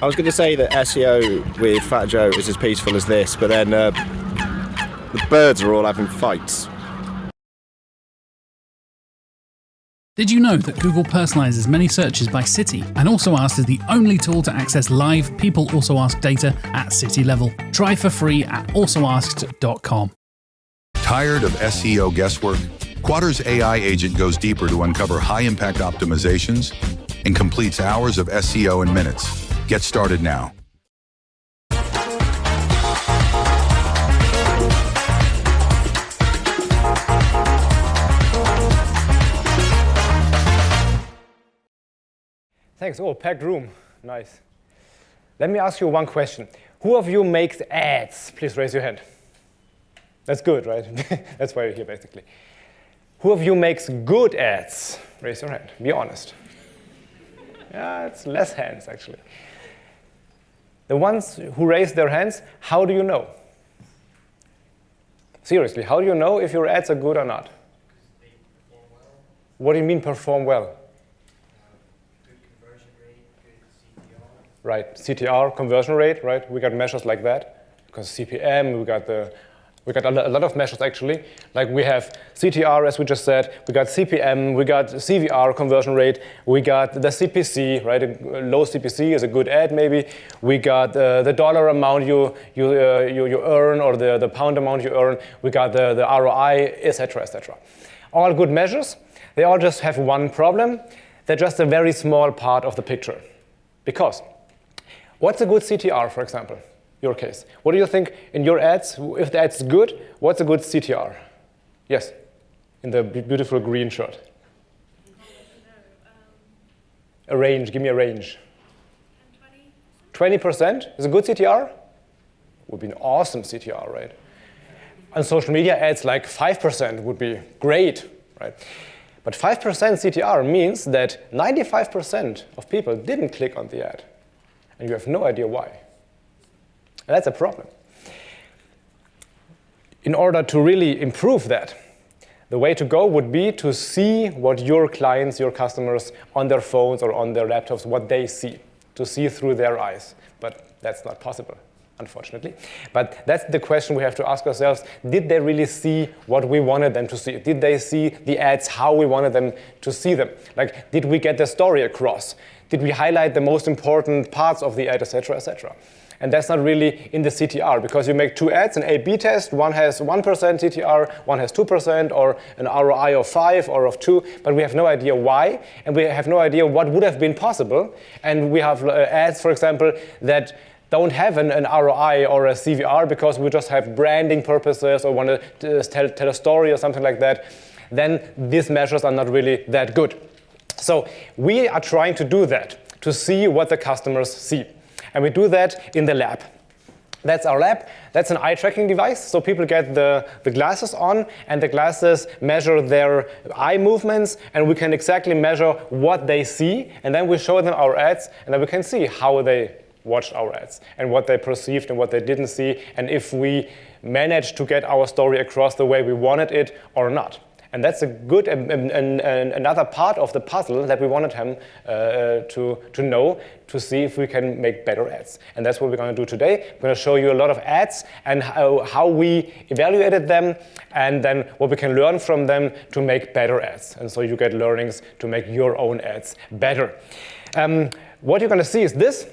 I was going to say that SEO with Fat Joe is as peaceful as this, but then the birds are all having fights. Did you know that Google personalizes many searches by city and Also Ask is the only tool to access live People Also Ask data at city level? Try for free at alsoasked.com. Tired of SEO guesswork? Quadra's AI agent goes deeper to uncover high-impact optimizations and completes hours of SEO in minutes. Get started now. Thanks. Oh, packed room. Nice. Let me ask you one question. Who of you makes ads? Please raise your hand. That's good, right? That's why you're here, basically. Who of you makes good ads? Raise your hand. Be honest. Yeah, it's less hands, actually. The ones who raise their hands, how do you know? Seriously, how do you know if your ads are good or not? They perform well. What do you mean perform well? Good conversion rate, good CTR. Right, CTR, conversion rate, right? We got measures like that. Because CPM, we got a lot of measures actually. Like we have CTR, as we just said, we got CPM, we got CVR, conversion rate, we got the CPC, right? A low CPC is a good ad maybe. We got the dollar amount you earn or the pound amount you earn. We got the ROI, etc., etc. All good measures. They all just have one problem. They're just a very small part of the picture. Because what's a good CTR, for example? Your case. What do you think in your ads, if the ad's good, what's a good CTR? Yes, in the beautiful green shirt. A range, give me a range. 20% is a good CTR? Would be an awesome CTR, right? On social media ads, like 5% would be great, right? But 5% CTR means that 95% of people didn't click on the ad, and you have no idea why. And that's a problem. In order to really improve that, the way to go would be to see what your clients, your customers, on their phones or on their laptops, what they see, to see through their eyes. But that's not possible, unfortunately. But that's the question we have to ask ourselves. Did they really see what we wanted them to see? Did they see the ads how we wanted them to see them? Like, did we get the story across? Did we highlight the most important parts of the ad, etc., etc.? And that's not really in the CTR, because you make two ads, an A/B test, one has 1% CTR, one has 2%, or an ROI of 5 or of 2, but we have no idea why, and we have no idea what would have been possible. And we have ads, for example, that don't have an ROI or a CVR because we just have branding purposes or want to tell a story or something like that. Then these measures are not really that good. So we are trying to do that, to see what the customers see. And we do that in the lab. That's our lab. That's an eye tracking device. So people get the glasses on, and the glasses measure their eye movements, and we can exactly measure what they see. And then we show them our ads, and then we can see how they watched our ads and what they perceived and what they didn't see, and if we managed to get our story across the way we wanted it or not. And that's a good another part of the puzzle that we wanted him to know, to see if we can make better ads. And that's what we're going to do today. We're going to show you a lot of ads and how we evaluated them, and then what we can learn from them to make better ads. And so you get learnings to make your own ads better. What you're going to see is this.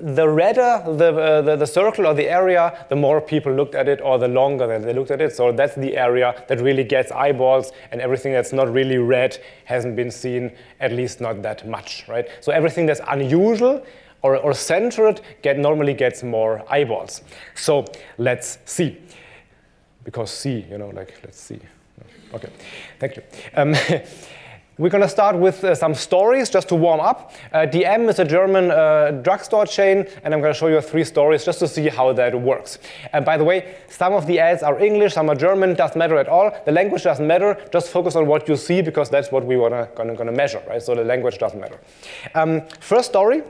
The redder the circle or the area, the more people looked at it, or the longer that they looked at it. So that's the area that really gets eyeballs, and everything that's not really red hasn't been seen, at least not that much, right? So everything that's unusual or centered normally gets more eyeballs. So let's see. Because see, like let's see. Okay, thank you. We're going to start with some stories just to warm up. DM is a German drugstore chain, and I'm going to show you 3 stories just to see how that works. And by the way, some of the ads are English, some are German, doesn't matter at all. The language doesn't matter, just focus on what you see, because that's what we gonna measure, right? So the language doesn't matter. First story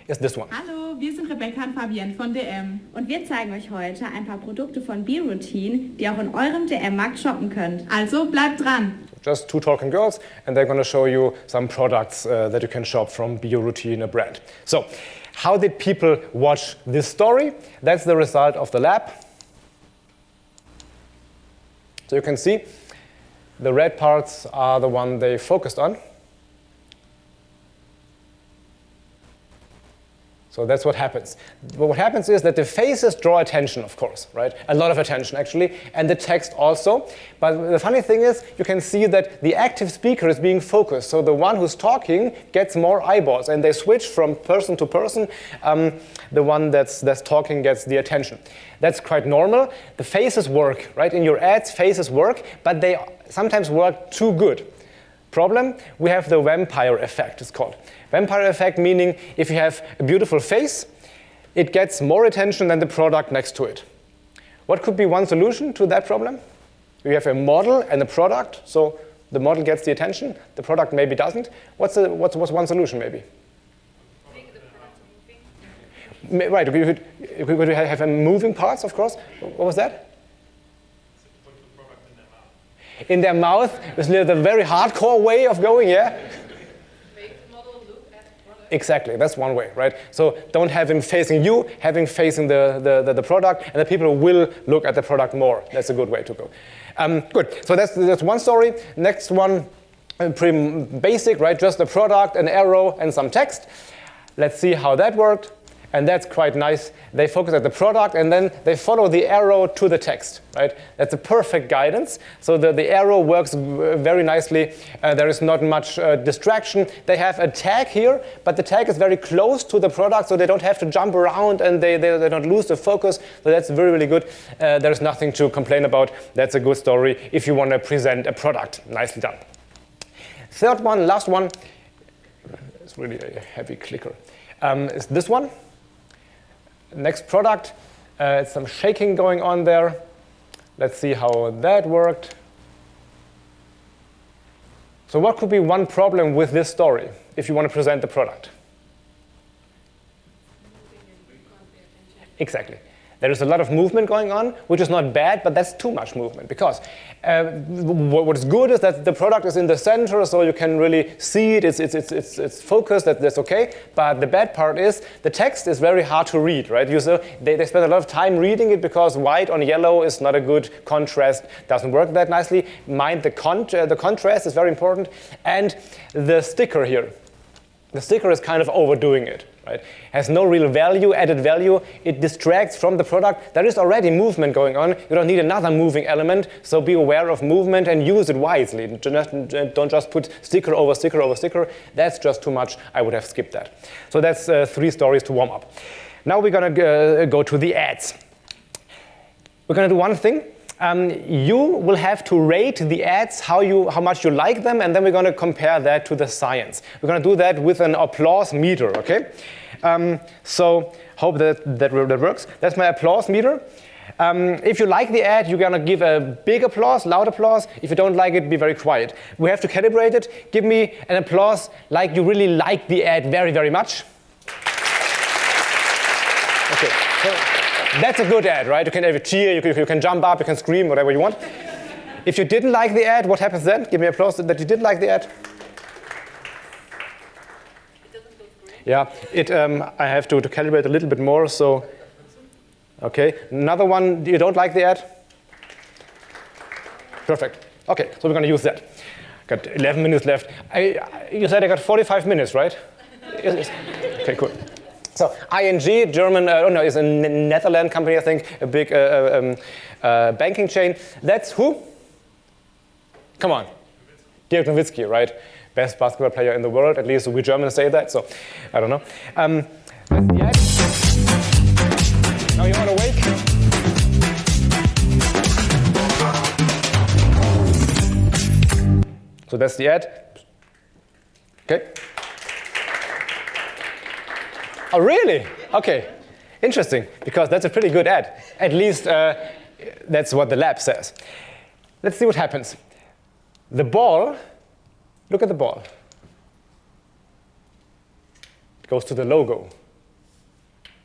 is this one. Hallo, wir sind Rebecca und Fabienne von DM und wir zeigen euch heute ein paar Produkte von BeRoutine, die auch in eurem DM-Markt shoppen könnt. Also bleibt dran! Just two talking girls, and they're going to show you some products that you can shop from BeRoutine, a brand. So, how did people watch this story? That's the result of the lab. So you can see the red parts are the one they focused on. So that's what happens. What happens is that the faces draw attention, of course, right? A lot of attention, actually, and the text also. But the funny thing is, you can see that the active speaker is being focused. So the one who's talking gets more eyeballs, and they switch from person to person. The one that's talking gets the attention. That's quite normal. The faces work, right? In your ads, faces work, but they sometimes work too good. Problem, we have the vampire effect, it's called. Vampire effect meaning if you have a beautiful face, it gets more attention than the product next to it. What could be one solution to that problem? You have a model and a product, so the model gets the attention, the product maybe doesn't. What's one solution maybe? Make the product moving. Right, you could have moving parts, of course. What was that? In their mouth, is the very hardcore way of going, yeah? Make the model look at the product. Exactly, that's one way, right? So don't have him facing you, have him facing the product, and the people will look at the product more. That's a good way to go. Good, so that's one story. Next one, pretty basic, right? Just a product, an arrow, and some text. Let's see how that worked. And that's quite nice. They focus at the product, and then they follow the arrow to the text, right? That's a perfect guidance. So the arrow works very nicely. There is not much distraction. They have a tag here, but the tag is very close to the product, so they don't have to jump around, and they don't lose the focus. So that's really, really good. There's nothing to complain about. That's a good story if you want to present a product. Nicely done. Third one, last one. It's really a heavy clicker. Is this one. Next product, some shaking going on there. Let's see how that worked. So what could be one problem with this story if you want to present the product? Exactly. There is a lot of movement going on, which is not bad, but that's too much movement. Because what is good is that the product is in the center, so you can really see it. It's focused. That's okay. But the bad part is the text is very hard to read, right? They spend a lot of time reading it because white on yellow is not a good contrast. Doesn't work that nicely. Mind the contrast is very important, and the sticker here. The sticker is kind of overdoing it, right? Has no real value, added value. It distracts from the product. There is already movement going on. You don't need another moving element, so be aware of movement and use it wisely. Don't just put sticker over sticker over sticker. That's just too much. I would have skipped that. So that's 3 stories to warm up. Now we're going to go to the ads. We're going to do one thing. You will have to rate the ads, how much you like them, and then we're going to compare that to the science. We're going to do that with an applause meter, okay? So hope that works. That's my applause meter. If you like the ad, you're going to give a big applause, loud applause. If you don't like it, be very quiet. We have to calibrate it. Give me an applause like you really like the ad very, very much. Okay. So, that's a good ad, right? You can have a cheer, you can jump up, you can scream, whatever you want. If you didn't like the ad, what happens then? Give me applause that you did like the ad. It doesn't look great. Yeah, I have to calibrate a little bit more, so. Okay, another one, you don't like the ad? Perfect. Okay, so we're going to use that. Got 11 minutes left. You said I got 45 minutes, right? Okay, cool. So ING, German, is a Netherlands company, I think, a big banking chain. That's who? Come on. Dirk Nowitzki, right? Best basketball player in the world, at least we Germans say that, so I don't know. That's the ad. Now you want to wake? So that's the ad. Okay. Oh, really? Okay. Interesting, because that's a pretty good ad. At least that's what the lab says. Let's see what happens. The ball, look at the ball. It goes to the logo.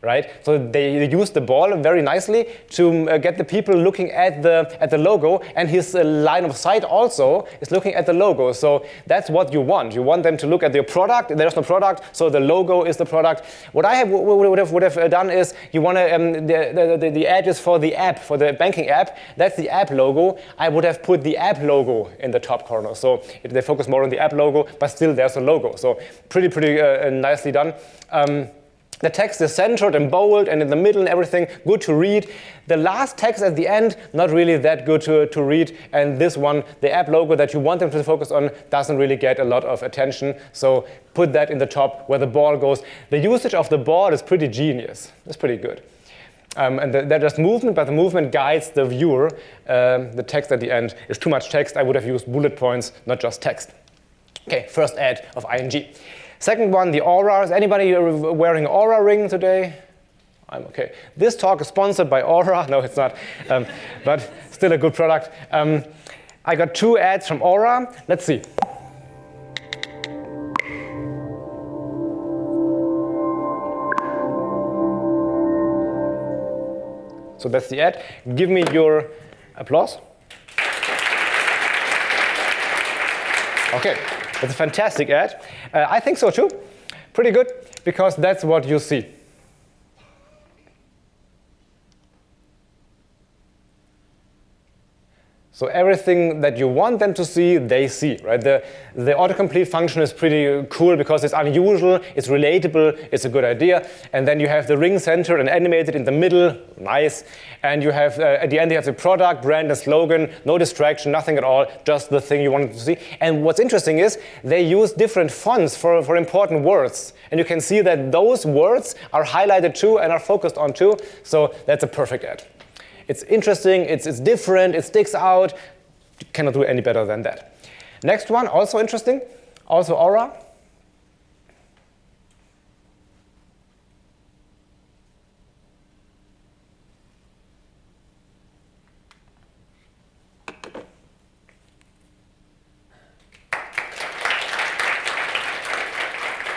right? So they use the ball very nicely to get the people looking at the logo, and his line of sight also is looking at the logo. So that's what you want. You want them to look at your product. There's no product, so the logo is the product. What I would have done is you want to the ad is for the app, for the banking app. That's the app logo. I would have put the app logo in the top corner. So they focus more on the app logo, but still there's a logo. So pretty nicely done. The text is centered and bold and in the middle and everything, good to read. The last text at the end, not really that good to read. And this one, the app logo that you want them to focus on, doesn't really get a lot of attention. So put that in the top where the ball goes. The usage of the ball is pretty genius. It's pretty good. And there's movement, but the movement guides the viewer. The text at the end is too much text. I would have used bullet points, not just text. Okay, first ad of ING. Second one, the Aura. Is anybody wearing Aura ring today? I'm okay. This talk is sponsored by Aura. No, it's not, but still a good product. I got 2 ads from Aura. Let's see. So that's the ad. Give me your applause. Okay. It's a fantastic ad. I think so too. Pretty good, because that's what you see. So everything that you want them to see, they see, right? The autocomplete function is pretty cool because it's unusual, it's relatable, it's a good idea. And then you have the ring centered and animated in the middle, nice. And you have, at the end, you have the product, brand, and slogan, no distraction, nothing at all, just the thing you wanted to see. And what's interesting is they use different fonts for important words. And you can see that those words are highlighted too and are focused on too. So that's a perfect ad. It's interesting, it's different, it sticks out. You cannot do any better than that. Next one, also interesting, also Aura.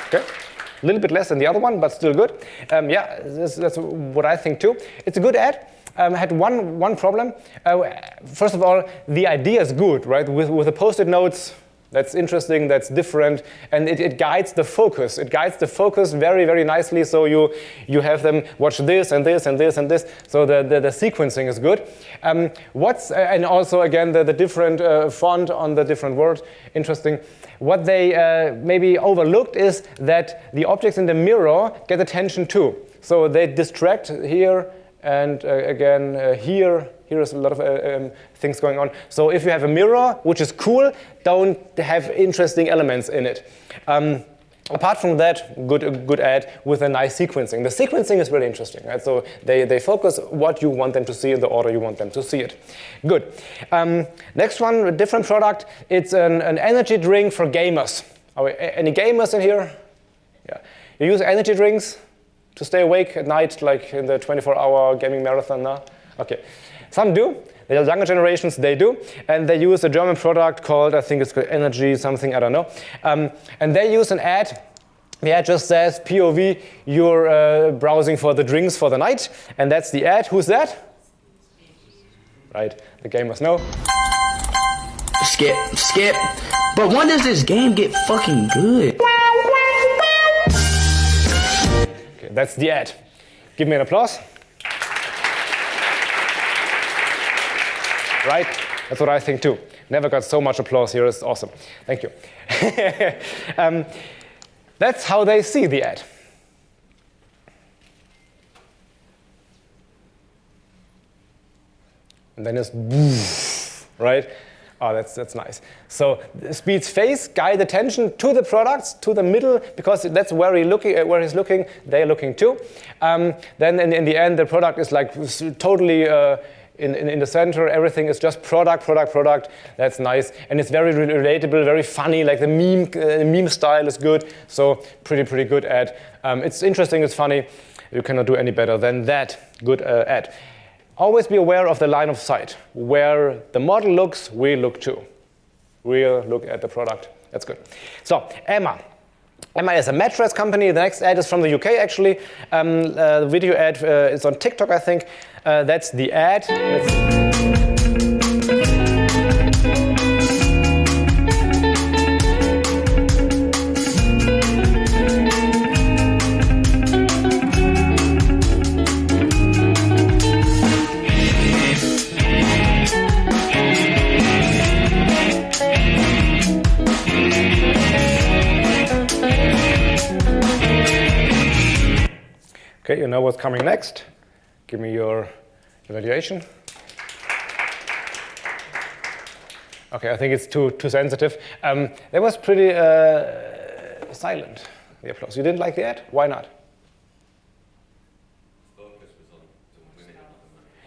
Okay, a little bit less than the other one, but still good. Yeah, that's what I think too. It's a good ad. Had one problem. First of all, the idea is good, right? With the post-it notes, that's interesting, that's different, and it guides the focus. It guides the focus very nicely. So you have them watch this and this and this and this. So the sequencing is good. And also again the different font on the different words, interesting. What they maybe overlooked is that the objects in the mirror get attention too. So they distract here. And again, here is a lot of things going on. So if you have a mirror, which is cool, don't have interesting elements in it. Apart from that, good ad with a nice sequencing. The sequencing is really interesting, right? So they focus what you want them to see in the order you want them to see it. Good. Next one, a different product. It's an energy drink for gamers. Are any gamers in here? Yeah. You use energy drinks to stay awake at night, like in the 24-hour gaming marathon now? Okay. Some do. The younger generations, they do. And they use a German product called, I think it's called Energy something, I don't know. And they use an ad. The ad just says, POV, you're browsing for the drinks for the night. And that's the ad. Who's that? Right, the gamers know. Skip. But when does this game get fucking good? That's the ad. Give me an applause. Right? That's what I think too. Never got so much applause here. It's awesome. Thank you. That's how they see the ad. And then it's right? Oh, that's nice. So speed's face, guide attention to the products, to the middle, because that's where he's looking. They're looking too. Then in the end, the product is like totally in the center. Everything is just product. That's nice, and it's very relatable, very funny. Like the meme style is good. So pretty good ad. It's interesting. It's funny. You cannot do any better than that. Good ad. Always be aware of the line of sight. Where the model looks, we look too. We'll look at the product. That's good. So, Emma. Emma is a mattress company. The next ad is from the UK, actually. The video ad is on TikTok, I think. That's the ad. Okay, you know what's coming next. Give me your evaluation. Okay, I think it's too sensitive. That was pretty silent, the applause. You didn't like the ad? Why not?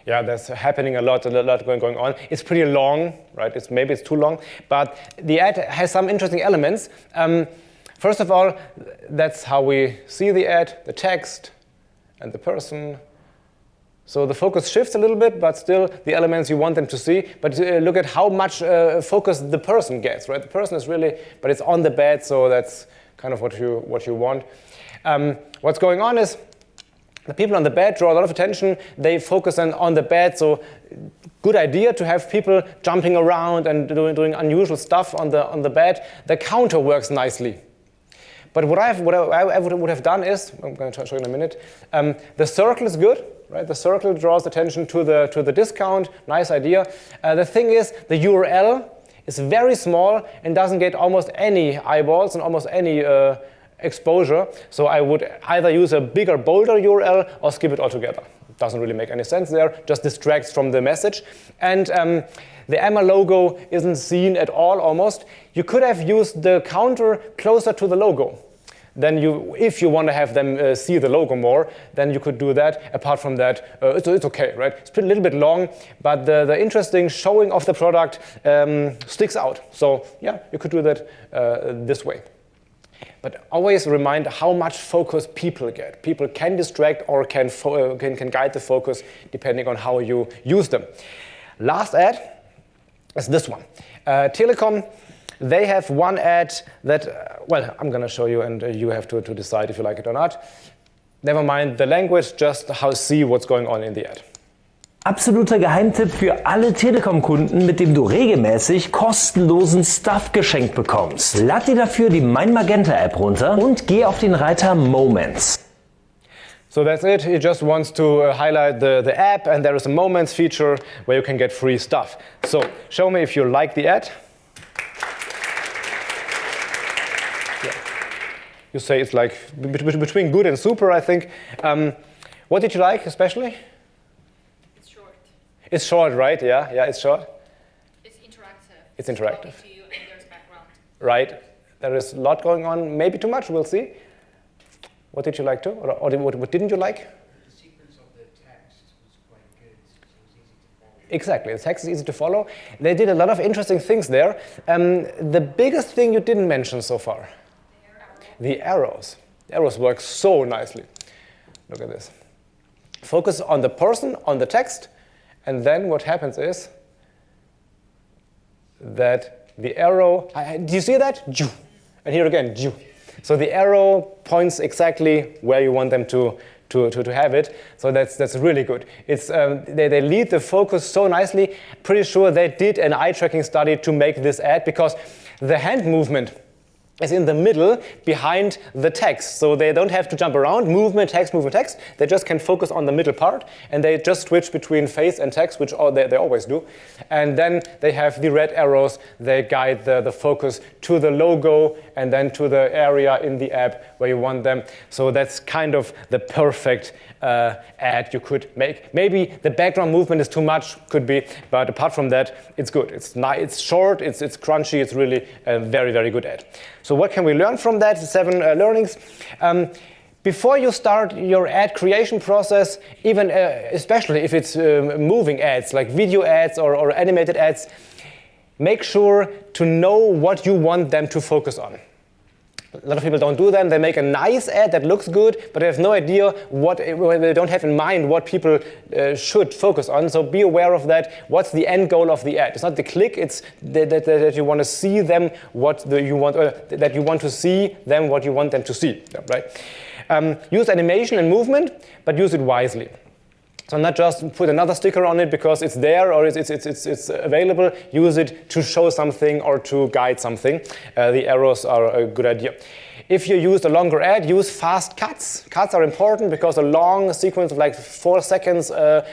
Yeah, that's happening a lot going on. It's pretty long, right? Maybe it's too long, but the ad has some interesting elements. First of all, that's how we see the ad, the text, and the person. So the focus shifts a little bit, but still the elements you want them to see. But look at how much focus the person gets, right? The person is really, but it's on the bed, so that's kind of what you want. What's going on is the people on the bed draw a lot of attention. They focus on the bed, so good idea to have people jumping around and doing unusual stuff on the bed. The counter works nicely. But what I would have done is, I'm going to show you in a minute, the circle is good, right? The circle draws attention to the discount, nice idea. The thing is, the URL is very small and doesn't get almost any eyeballs and almost any exposure. So I would either use a bigger, bolder URL or skip it altogether. It doesn't really make any sense there, just distracts from the message. And the Emma logo isn't seen at all, almost. You could have used the counter closer to the logo. Then if you want to have them see the logo more, then you could do that. Apart from that, it's okay, right? It's a little bit long, but the interesting showing of the product sticks out. So yeah, you could do that this way. But always remind how much focus people get. People can distract or can guide the focus depending on how you use them. Last ad is this one. Telecom, they have one ad that, well, I'm going to show you and you have to decide if you like it or not. Never mind the language, just see what's going on in the ad. Absoluter Geheimtipp für alle Telekom-Kunden, mit dem du regelmäßig kostenlosen Stuff geschenkt bekommst. Lad dir dafür die Mein Magenta App runter und geh auf den Reiter Moments. So that's it. It just wants to highlight the app, and there is a Moments feature where you can get free stuff. So show me if you like the ad. Yeah. You say it's like between good and super, I think. What did you like especially? It's short. It's short, right? Yeah, it's short. It's interactive. It's interactive. Talking to you and there's background. Right. There is a lot going on. Maybe too much. We'll see. What did you like too? Or what didn't you like? The sequence of the text was quite good. So it was easy to follow. Exactly. The text is easy to follow. They did a lot of interesting things there. The biggest thing you didn't mention so far. The arrows. The arrows work so nicely. Look at this. Focus on the person, on the text, and then what happens is that the arrow, do you see that? And here again, so the arrow points exactly where you want them to have it. So that's really good. It's they lead the focus so nicely. Pretty sure they did an eye tracking study to make this ad because the hand movement is in the middle behind the text. So they don't have to jump around, movement, text. They just can focus on the middle part, and they just switch between face and text, which they always do. And then they have the red arrows. They guide the focus to the logo and then to the area in the app where you want them. So that's kind of the perfect ad you could make. Maybe the background movement is too much, could be, but apart from that, it's good. It's short, it's crunchy, it's really a very, very good ad. So what can we learn from that? 7 learnings. Before you start your ad creation process, even especially if it's moving ads, like video ads or animated ads, make sure to know what you want them to focus on. A lot of people don't do that. They make a nice ad that looks good, but they have no idea they don't have in mind what people should focus on. So be aware of that. What's the end goal of the ad? It's not the click. It's that you want to see them that you want to see them what you want them to see. Right? Use animation and movement, but use it wisely. So not just put another sticker on it because it's there or it's available. Use it to show something or to guide something. The arrows are a good idea. If you use a longer ad, use fast cuts. Cuts are important because a long sequence of like 4 seconds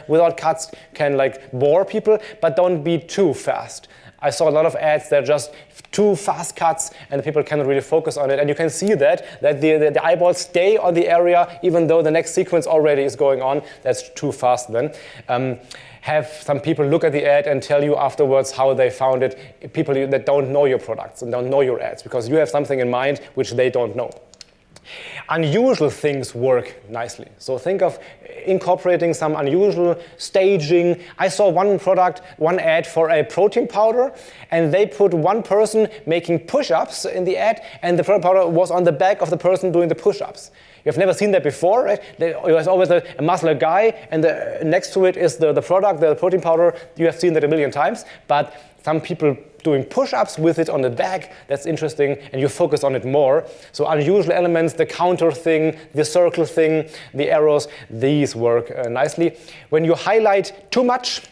without cuts can like bore people, but don't be too fast. I saw a lot of ads that are just too fast cuts and people cannot really focus on it. And you can see that the eyeballs stay on the area even though the next sequence already is going on. That's too fast then. Have some people look at the ad and tell you afterwards how they found it. People that don't know your products and don't know your ads because you have something in mind which they don't know. Unusual things work nicely. So think of incorporating some unusual staging. I saw one ad for a protein powder, and they put one person making push-ups in the ad, and the protein powder was on the back of the person doing the push-ups. You've never seen that before, right? There's always a muscular guy, and next to it is the product, the protein powder. You have seen that a million times, but some people doing push-ups with it on the back, that's interesting, and you focus on it more. So unusual elements, the counter thing, the circle thing, the arrows, these work nicely. When you highlight too much,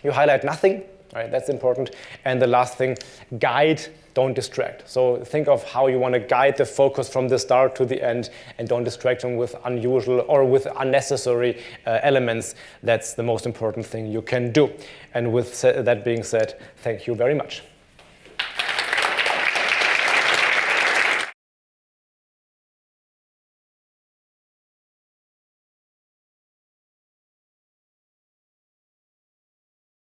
you highlight nothing, right? That's important. And the last thing, guide, don't distract. So think of how you want to guide the focus from the start to the end and don't distract them with unusual or with unnecessary elements. That's the most important thing you can do. And with that being said, thank you very much.